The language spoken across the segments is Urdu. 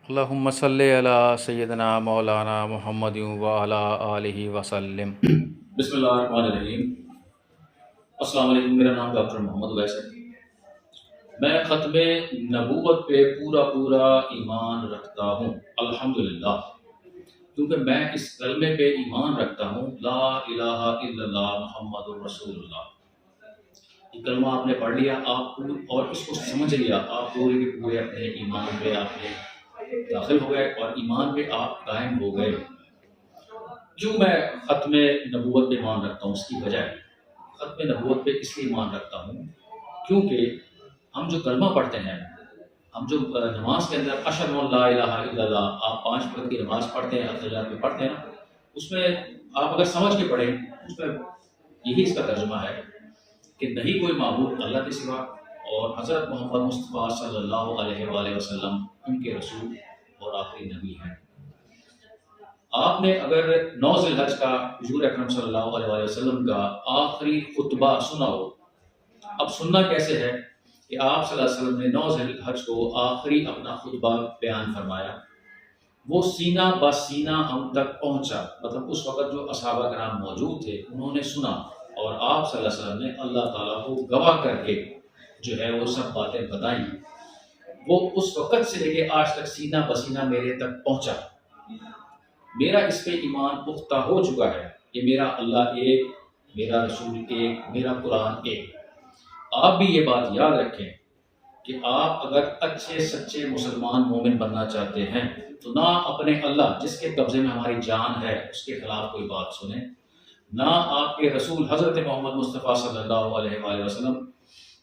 اللہم صلی علی سیدنا مولانا محمد وعلی آلہ وسلم۔ بسم اللہ الرحمن الرحیم۔ السلام علیکم، میرا نام ڈاکٹر محمد اویس ہے۔ میں ختم نبوت پہ پورا ایمان رکھتا ہوں الحمدللہ، کیونکہ میں اس کلمے پہ ایمان رکھتا ہوں، لا الہ الا اللہ محمد رسول اللہ۔ یہ کلمہ آپ نے پڑھ لیا آپ اور اس کو سمجھ لیا، آپ پورے کے پورے اپنے ایمان پہ آپ نے داخل ہو گئے اور ایمان پہ آپ قائم ہو گئے۔ کیوں میں ختم نبوت پہ ایمان رکھتا ہوں؟ اس کی وجہ ہے، ختم نبوت پہ اس لیے ایمان رکھتا ہوں کیونکہ ہم جو کلمہ پڑھتے ہیں، ہم جو نماز کے اندر اشہد ان لا الہ الا اللہ، آپ 5 وقت کی نماز پڑھتے ہیں، التحیات میں پڑھتے ہیں نا، اس میں آپ اگر سمجھ کے پڑھیں، اس میں یہی اس کا ترجمہ ہے کہ نہیں کوئی معبود اللہ کے سوا، اور حضرت محمد مصطفیٰ صلی اللہ علیہ وآلہ وسلم ان کے رسول اور آخری نبی ہیں۔ آپ نے اگر 9 ذی الحج کا حضور اکرم صلی اللہ علیہ وآلہ وسلم کا آخری خطبہ سنا ہو، اب سننا کیسے ہے کہ آپ صلی اللہ علیہ وسلم نے 9 ذی الحج کو آخری اپنا خطبہ بیان فرمایا، وہ سینہ بہ سینہ ہم تک پہنچا، مطلب اس وقت جو اصحابہ کرام موجود تھے انہوں نے سنا، اور آپ صلی اللہ علیہ وسلم نے اللہ تعالیٰ کو گواہ کر کے جو ہے وہ سب باتیں بتائیں، وہ اس وقت سے لے کے آج تک سینہ بہ سینہ میرے تک پہنچا۔ میرا اس پہ ایمان پختہ ہو چکا ہے کہ میرا اللہ ایک، میرا رسول ایک، میرا قرآن ایک۔ آپ بھی یہ بات یاد رکھیں کہ آپ اگر اچھے سچے مسلمان مومن بننا چاہتے ہیں تو نہ اپنے اللہ جس کے قبضے میں ہماری جان ہے اس کے خلاف کوئی بات سنیں، نہ آپ کے رسول حضرت محمد مصطفیٰ صلی اللہ علیہ وآلہ وسلم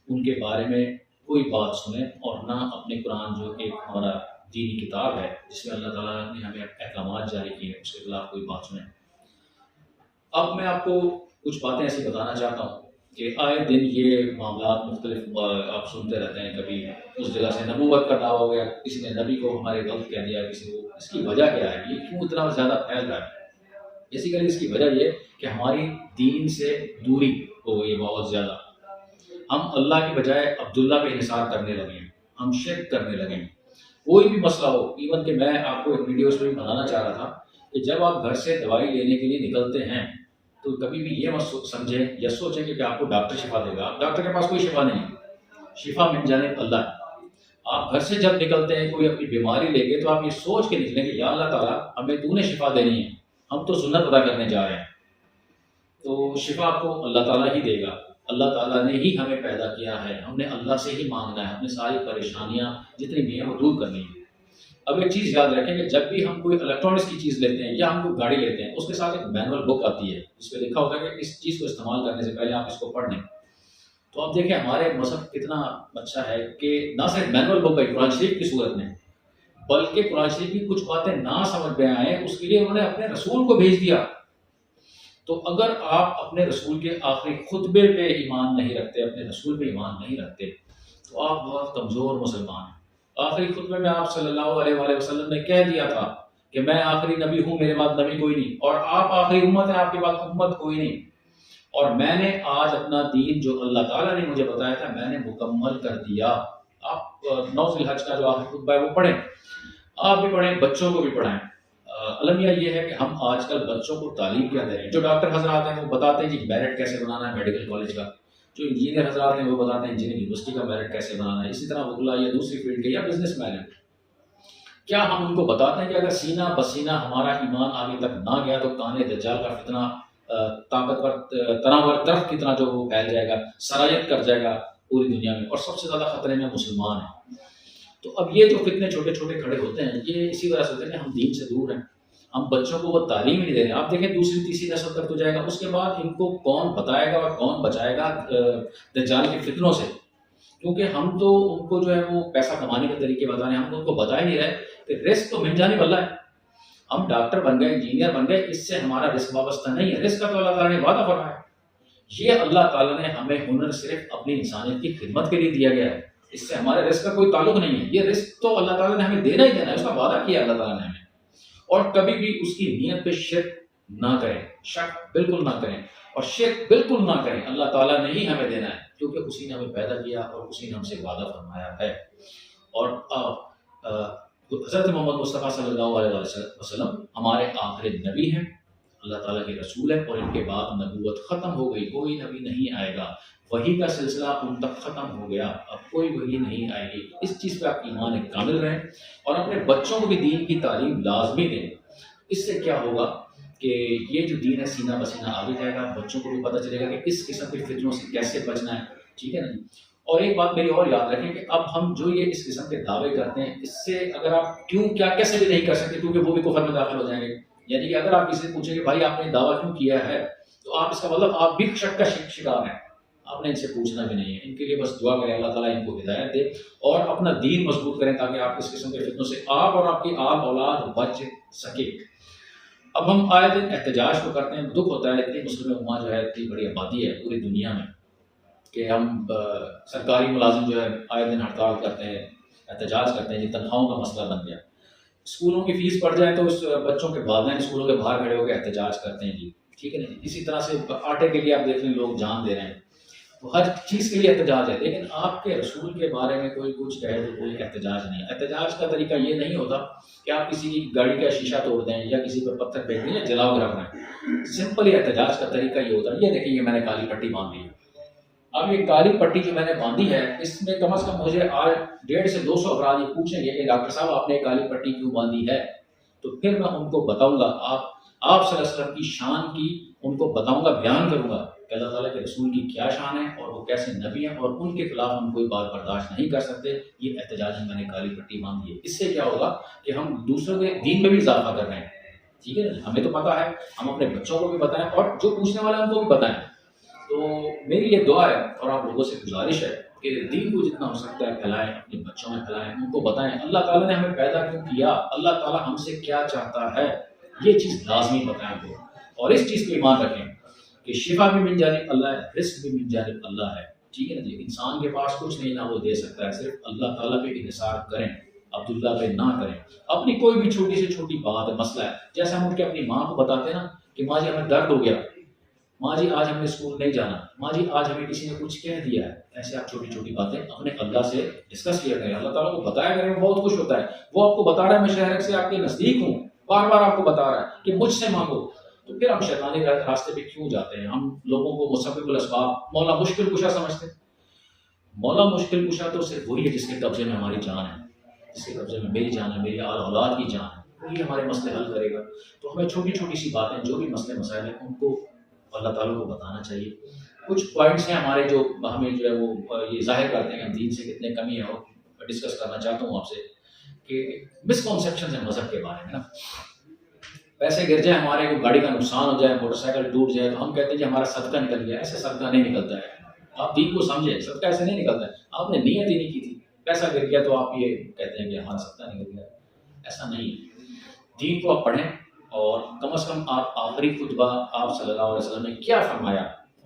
ان کے بارے میں کوئی بات سنیں، اور نہ اپنے قرآن جو ایک ہمارا دینی کتاب ہے جس میں اللہ تعالیٰ نے ہمیں احکامات جاری کیے ہیں، اس کے خلاف کوئی بات سنیں۔ اب میں آپ کو کچھ باتیں ایسی بتانا چاہتا ہوں کہ آئے دن یہ معاملات مختلف آپ سنتے رہتے ہیں، کبھی اس جگہ سے نبوت کا دعویٰ ہو گیا، کسی نے نبی کو ہمارے غلط کہہ دیا، کسی کو، اس کی وجہ کیا ہے؟ یہ کیوں اتنا زیادہ پھیل رہا ہے؟ بیسیکلی اس کی وجہ یہ کہ ہماری دین سے دوری ہو گئی ہے بہت زیادہ۔ ہم اللہ کی بجائے عبداللہ پہ انحصار کرنے لگے ہیں، ہم شرک کرنے لگے ہیں۔ کوئی بھی مسئلہ ہو، ایون کہ میں آپ کو ایک ویڈیو اس میں بتانا چاہ رہا تھا کہ جب آپ گھر سے دوائی لینے کے لیے نکلتے ہیں تو کبھی بھی یہ مت سمجھیں یا سوچیں کہ آپ کو ڈاکٹر شفا دے گا، ڈاکٹر کے پاس کوئی شفا نہیں ہے، شفا من جانب اللہ ہے۔ آپ گھر سے جب نکلتے ہیں کوئی اپنی بیماری لے کے تو آپ یہ سوچ کے نکلیں کہ یا اللہ تعالیٰ ہمیں تو نے شفا دینی ہے، ہم تو سنت ادا کرنے جا رہے ہیں، تو شفا آپ کو اللہ تعالیٰ ہی دے گا۔ اللہ تعالیٰ نے ہی ہمیں پیدا کیا ہے، ہم نے اللہ سے ہی مانگنا ہے، اپنی ساری پریشانیاں جتنی بھی ہیں وہ دور کرنی ہیں۔ اب ایک چیز یاد رکھیں کہ جب بھی ہم کوئی الیکٹرانکس کی چیز لیتے ہیں یا ہم کوئی گاڑی لیتے ہیں، اس کے ساتھ ایک مینول بک آتی ہے جس پہ لکھا ہوتا ہے کہ اس چیز کو استعمال کرنے سے پہلے آپ اس کو پڑھ لیں۔ تو آپ دیکھیں ہمارے مذہب کتنا اچھا ہے کہ نہ صرف مینول بک ہے قرآن شریف کی صورت میں، بلکہ قرآن شریف کی کچھ باتیں نہ سمجھ میں آئیں اس کے لیے انہوں نے اپنے رسول کو بھیج دیا۔ تو اگر آپ اپنے رسول کے آخری خطبے پہ ایمان نہیں رکھتے، اپنے رسول پہ ایمان نہیں رکھتے، تو آپ بہت کمزور مسلمان ہیں۔ آخری خطبے میں آپ صلی اللہ علیہ وآلہ وسلم نے کہہ دیا تھا کہ میں آخری نبی ہوں، میرے بعد نبی کوئی نہیں، اور آپ آخری امت ہیں، آپ کے بعد امت کوئی نہیں، اور میں نے آج اپنا دین جو اللہ تعالیٰ نے مجھے بتایا تھا میں نے مکمل کر دیا۔ آپ 9 ذی الحج کا جو آخری خطبہ ہے وہ پڑھیں، آپ بھی پڑھیں، بچوں کو بھی پڑھائیں۔ المیہ یہ ہے کہ ہم آج کل بچوں کو تعلیم کیا دے رہے ہیں۔ جو ڈاکٹر حضرات ہیں وہ بتاتے ہیں کہ میرٹ کیسے بنانا ہے میڈیکل کالج کا، جو انجینئر حضرات ہیں وہ بتاتے ہیں انجینئرنگ یونیورسٹی کا میرٹ کیسے بنانا ہے، اسی طرح وکلا یا دوسری فیلڈ کے یا بزنس مین ہیں، کیا ہم ان کو بتاتے ہیں کہ اگر سینہ بسینہ ہمارا ایمان آگے تک نہ گیا تو کانے دجال کا فتنہ طاقتور تناور طرف کتنا جو وہ پھیل جائے گا، سرایت کر جائے گا پوری دنیا میں، اور سب سے زیادہ خطرے میں مسلمان ہیں۔ تو اب یہ جو فتنے چھوٹے چھوٹے کھڑے ہوتے ہیں یہ اسی وجہ سے ہوتے ہیں کہ ہم دین سے دور ہیں، ہم بچوں کو وہ تعلیم نہیں دے رہے ہیں۔ آپ دیکھیں دوسری تیسری نسل تک تو جائے گا، اس کے بعد ان کو کون بتائے گا اور کون بچائے گا دجال کے فتنوں سے؟ کیونکہ ہم تو ان کو جو ہے وہ پیسہ کمانے کے طریقے بتا رہے ہیں، ہم ان کو بتا ہی نہیں رہے کہ رزق تو من جانب اللہ ہے۔ ہم ڈاکٹر بن گئے، انجینئر بن گئے، اس سے ہمارا رزق وابستہ نہیں ہے، رزق کا تو اللہ تعالیٰ نے وعدہ فرمایا ہے۔ یہ اللہ تعالیٰ نے ہمیں ہنر صرف اپنی انسانیت کی خدمت کے لیے دیا گیا ہے، اس سے ہمارے رزق کا کوئی تعلق نہیں ہے۔ یہ رزق تو اللہ تعالیٰ نے ہمیں دینا ہی دینا ہے، اس کا وعدہ کیا اللہ تعالیٰ نے ہمیں، اور کبھی بھی اس کی نیت پہ شرک نہ کریں، شک بالکل نہ کریں، اور شرک بالکل نہ کریں۔ اللہ تعالیٰ نے ہی ہمیں دینا ہے کیونکہ اسی نے ہمیں پیدا کیا اور اسی نے ہم سے وعدہ فرمایا ہے۔ اور حضرت محمد مصطفیٰ صلی اللہ علیہ وسلم ہمارے آخری نبی ہیں، اللہ تعالیٰ کے رسول ہیں، اور ان کے بعد نبوت ختم ہو گئی، کوئی نبی نہیں آئے گا، وحی کا سلسلہ ان تک ختم ہو گیا، اب کوئی وحی نہیں آئے گی۔ اس چیز پہ آپ ایمان کامل رہیں اور اپنے بچوں کو بھی دین کی تعلیم لازمی دیں۔ اس سے کیا ہوگا کہ یہ جو دین ہے سینہ بسینہ آگے جائے گا، بچوں کو بھی پتہ چلے گا کہ اس قسم کے فتنوں سے کیسے بچنا ہے، ٹھیک ہے نا جی۔ اور ایک بات میری اور یاد رکھیں کہ اب ہم جو یہ اس قسم کے دعوے کرتے ہیں، اس سے اگر آپ کیوں کیا کیسے بھی نہیں کر سکتے، کیونکہ وہ بھی کفر میں داخل ہو جائیں گے۔ یعنی کہ اگر آپ کسی سے پوچھیں کہ بھائی آپ نے دعویٰ کیوں کیا ہے، تو آپ اس کا مطلب آپ بھی شک کا شکار ہیں، آپ نے ان سے پوچھنا بھی نہیں ہے۔ ان کے لیے بس دعا کریں اللہ تعالیٰ ان کو ہدایت دے اور اپنا دین مضبوط کریں تاکہ آپ اس قسم کے فتنوں سے آپ اور آپ کی آل اولاد بچ سکے۔ اب ہم آئے دن احتجاج کو کرتے ہیں، دکھ ہوتا ہے اتنی مسلم امہ جو ہے اتنی بڑی آبادی ہے پوری دنیا میں کہ ہم سرکاری ملازم جو ہے آئے دن ہڑتال کرتے ہیں، احتجاج کرتے ہیں، یہ تنخواہوں کا مسئلہ بن گیا۔ اسکولوں کی فیس بڑھ جائے تو اس بچوں کے والدین اسکولوں کے باہر کھڑے ہو کے احتجاج کرتے ہیں جی، ٹھیک ہے نا جی۔ اسی طرح سے آٹے کے لیے آپ دیکھ لیں لوگ جان دے رہے ہیں، تو ہر چیز کے لیے احتجاج ہے، لیکن آپ کے رسول کے بارے میں کوئی کچھ کہے تو کوئی احتجاج نہیں ہے۔ احتجاج کا طریقہ یہ نہیں ہوتا کہ آپ کسی کی گاڑی کا شیشہ توڑ دیں یا کسی پہ پتھر پھینک دیں یا جلاؤ رکھ دیں۔ سمپل ہی احتجاج کا طریقہ یہ ہوتا ہے۔ یہ دیکھیں یہ میں نے کالی پٹی باندھی ہے، اب یہ کالی پٹی جو میں نے باندھی ہے اس میں کم از کم مجھے آج 150 سے 200 افراد یہ پوچھیں گے کہ ڈاکٹر صاحب آپ نے کالی پٹی کیوں باندھی ہے، تو پھر میں ان کو بتاؤں گا، آپ صلی اللہ علیہ وسلم کی شان کی ان کو بتاؤں گا، بیان کروں گا کہ اللہ تعالیٰ کے رسول کی کیا شان ہے اور وہ کیسے نبی ہیں اور ان کے خلاف ہم کوئی بات برداشت نہیں کر سکتے۔ یہ احتجاج میں نے کالی پٹی باندھی ہے۔ اس سے کیا ہوگا کہ ہم دوسروں کے دین میں بھی اضافہ کر رہے ہیں، ٹھیک ہے نا، ہمیں تو پتہ ہے، ہم اپنے بچوں کو بھی بتائیں اور جو پوچھنے والے ہیں ان کو بھی بتائیں۔ تو میری یہ دعا ہے اور آپ لوگوں سے گزارش ہے کہ دین کو جتنا ہو سکتا ہے پھیلائیں، اپنے بچوں میں پھیلائیں، ان کو بتائیں اللہ تعالیٰ نے ہمیں پیدا کیوں کیا، اللہ تعالیٰ ہم سے کیا چاہتا ہے، یہ چیز لازمی بتائیں کو، اور اس چیز پہ ایمان رکھیں کہ شفا بھی من جانب اللہ ہے، رزق بھی من جانب اللہ ہے، ٹھیک ہے نا جی۔ انسان کے پاس کچھ نہیں نہ وہ دے سکتا ہے، صرف اللہ تعالیٰ پہ انحصار کریں، عبداللہ پہ نہ کریں۔ اپنی کوئی بھی چھوٹی سے چھوٹی بات ہے، مسئلہ ہے، جیسے ہم اٹھ کے اپنی ماں کو بتاتے ہیں نا کہ ماں جی ہمیں درد ہو گیا، ماں جی آج ہم نے اسکول نہیں جانا، ماں جی آج ہمیں کسی نے کچھ کہہ دیا ہے، ایسے آپ چھوٹی چھوٹی باتیں اپنے اللہ سے ڈسکس کیا کریں، اللہ تعالیٰ کو بتایا کریں، وہ بہت خوش ہوتا ہے۔ وہ آپ کو بتا رہا ہے میں شہر سے آپ کے نزدیک ہوں، بار بار آپ کو بتا رہا ہے کہ مجھ سے مانگو، تو پھر ہم شیطانی راستے پہ کیوں جاتے ہیں؟ ہم لوگوں کو مسبب الاسباب مولا مشکل کشا سمجھتے ہیں۔ مولا مشکل کشا تو صرف وہی ہے جس کے قبضے میں ہماری جان ہے، جس کے قبضے میں میری جان ہے، میری آل اولاد کی جان ہے، وہی ہمارے مسئلے حل کرے گا۔ تو ہمیں چھوٹی چھوٹی سی باتیں جو بھی مسئلے مسائل ہیں ان کو اللہ تعالیٰ کو بتانا چاہیے۔ کچھ پوائنٹس ہیں ہمارے جو ہمیں جو ہے وہ یہ ظاہر کرتے ہیں کہ ہم دین سے کتنے کمی ہیں، اور ڈسکس کرنا چاہتا ہوں آپ سے کہ مسکنسیپشنز ہیں مذہب کے بارے میں نا۔ پیسے گر جائیں ہمارے، کو گاڑی کا نقصان ہو جائے، موٹر سائیکل ٹوٹ جائے تو ہم کہتے ہیں کہ ہمارا صدقہ نکل گیا، ایسے صدقہ نہیں نکلتا ہے۔ آپ دین کو سمجھیں، صدقہ ایسے نہیں نکلتا ہے، آپ نے نیت ہی نہیں کی تھی، پیسہ گر گیا تو آپ یہ کہتے ہیں کہ ہمارا صدقہ نکل گیا، ایسا نہیں ہے۔ دین کو آپ پڑھیں اور کم از کم آپ آخری خطبہ آپ صلی اللہ علیہ وسلم نے کیا فرمایا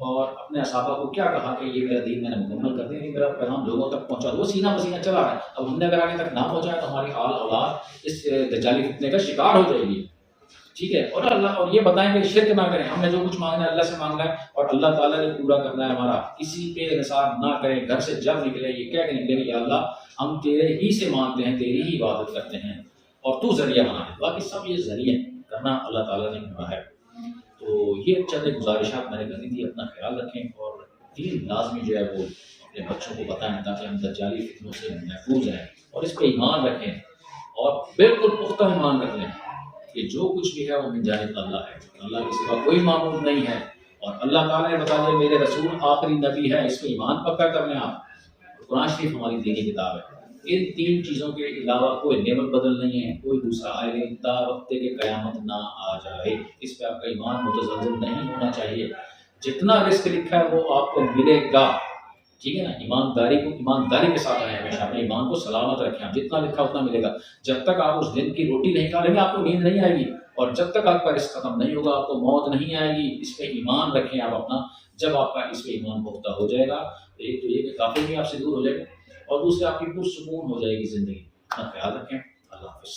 اور اپنے صحابہ کو کیا کہا کہ یہ میرا دین میں نے مکمل کر دیا، میرا پیغام لوگوں تک پہنچا دو، وہ سینہ بسینہ چلا رہا ہے۔ اب ہم نے اگر آگے تک نہ پہنچایا تو ہماری آل اولاد اس دجالی فتنے کا شکار ہو جائے گی، ٹھیک ہے۔ اور اللہ اور یہ بتائیں کہ شرک نہ کریں، ہم نے جو کچھ مانگنا ہے اللہ سے مانگنا ہے اور اللہ تعالیٰ نے پورا کرنا ہے ہمارا، کسی پہ انحصار نہ کریں۔ گھر سے جب نکلے یہ کہہ کے نکلے کہ یا اللہ ہم تیرے ہی سے مانگتے ہیں، تیری ہی عبادت کرتے ہیں اور تو ذریعہ بنا ہے، باقی سب یہ ذریعہ کرنا اللہ تعالیٰ نے کہا ہے۔ تو یہ چند گزارشات میں نے کرنی تھی، اپنا خیال رکھیں اور دین لازمی جو ہے وہ اپنے بچوں کو بتائیں تاکہ ہم دجالی فتنوں سے محفوظ رہیں، اور اس پہ ایمان رکھیں اور بالکل پختہ ایمان رکھ لیں کہ جو کچھ بھی ہے وہ من جانب اللہ ہے، اللہ کے سوا کوئی معبود نہیں ہے، اور اللہ تعالیٰ نے بتا دیا میرے رسول آخری نبی ہے، اس پہ ایمان پکا کر لیں آپ۔ قرآن شریف ہماری دینی کتاب ہے، ان تین چیزوں کے علاوہ کوئی نعمت بدل نہیں ہے، کوئی دوسرا آئے نہیں تا وقت کہ قیامت نہ آ جائے۔ اس پہ آپ کا ایمان متزلزل نہیں ہونا چاہیے۔ جتنا رزق لکھا ہے وہ آپ کو ملے گا، ٹھیک ہے نا۔ ایمانداری کے ساتھ آئیں، ہمیشہ اپنے ایمان کو سلامت رکھیں، آپ جتنا لکھا اتنا ملے گا۔ جب تک آپ اس دن کی روٹی نہیں کھا لیں گے آپ کو نیند نہیں آئے گی، اور جب تک آپ کا رزق ختم نہیں ہوگا آپ کو موت نہیں آئے گی۔ اس پہ ایمان رکھیں آپ اپنا، جب آپ کا اس پہ ایمان پختہ ہو جائے گا، ایک تو یہ کہ کافر بھی آپ سے دور ہو جائے گا، اور دوسرے آپ کی پرسکون ہو جائے گی زندگی۔ اپنا خیال رکھیں، اللہ حافظ۔